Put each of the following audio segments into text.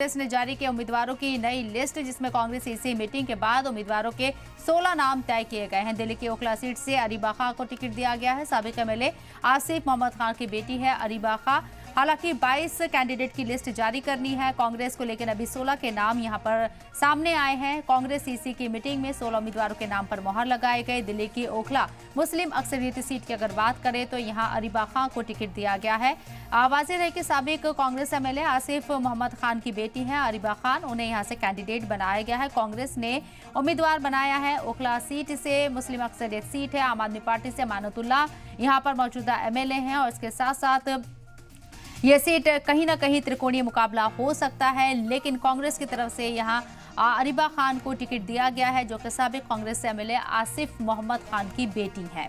कांग्रेस ने जारी किया उम्मीदवारों की नई लिस्ट, जिसमें कांग्रेस इसी मीटिंग के बाद उम्मीदवारों के 16 नाम तय किए गए हैं। दिल्ली की ओखला सीट से अरीबा खां को टिकट दिया गया है। साबिक एमएलए आसिफ मोहम्मद खान की बेटी है अरीबा खां। हालांकि 22 कैंडिडेट की लिस्ट जारी करनी है कांग्रेस को, लेकिन अभी 16 के नाम यहां पर सामने आए हैं। कांग्रेस ईसी की मीटिंग में 16 उम्मीदवारों के नाम पर मोहर लगाए गए। दिल्ली की ओखला मुस्लिम अक्सरियती सीट की अगर बात करें तो यहां अरीबा खां को टिकट दिया गया है। वाज़ेह है कि साबिक कांग्रेस एमएलए आसिफ मोहम्मद खान की बेटी है अरीबा खान, उन्हें यहां से कैंडिडेट बनाया गया है। कांग्रेस ने उम्मीदवार बनाया है ओखला सीट से, मुस्लिम अक्सरियत सीट है। आम आदमी पार्टी से अमानतुल्लाह यहां पर मौजूदा एमएलए हैं और इसके साथ साथ ये सीट कहीं ना कहीं त्रिकोणीय मुकाबला हो सकता है, लेकिन कांग्रेस की तरफ से यहां अरीबा खान को टिकट दिया गया है, जो कि साबिक कांग्रेस एमएलए आसिफ मोहम्मद खान की बेटी है।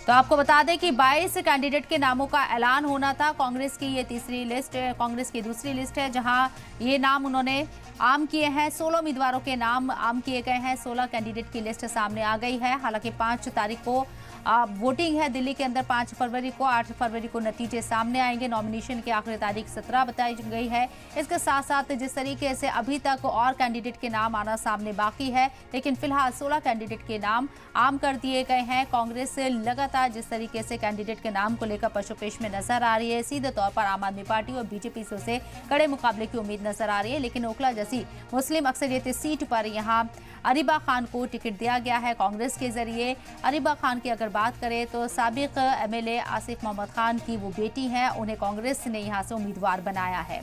तो आपको बता दें कि 22 कैंडिडेट के नामों का ऐलान होना था। कांग्रेस की ये तीसरी लिस्ट है, कांग्रेस की दूसरी लिस्ट है, जहां ये नाम उन्होंने आम किए हैं। 16 उम्मीदवारों के नाम आम किए गए हैं। 16 कैंडिडेट की लिस्ट सामने आ गई है। हालांकि 5 तारीख को वोटिंग है दिल्ली के अंदर, 5 फरवरी को, 8 फरवरी को नतीजे सामने आएंगे। नॉमिनेशन की आखिरी तारीख 17 बताई गई है। इसके साथ साथ जिस तरीके से अभी तक और कैंडिडेट के नाम आना सामने बाकी है, लेकिन फिलहाल 16 कैंडिडेट के नाम आम कर दिए गए हैं। कांग्रेस से लगातार जिस तरीके से कैंडिडेट के नाम को लेकर पशुपेश में नजर आ रही है, सीधे तौर पर आम आदमी पार्टी और बीजेपी से उसे कड़े मुकाबले की उम्मीद नजर आ रही है। लेकिन ओखला जैसी मुस्लिम अक्सरियती सीट पर यहां अरीबा खान को टिकट दिया गया है कांग्रेस के जरिए। अरीबा खान की अगर बात करें तो साबिक एमएलए आसिफ मोहम्मद खान की वो बेटी है, उन्हें कांग्रेस ने यहां से उम्मीदवार बनाया है।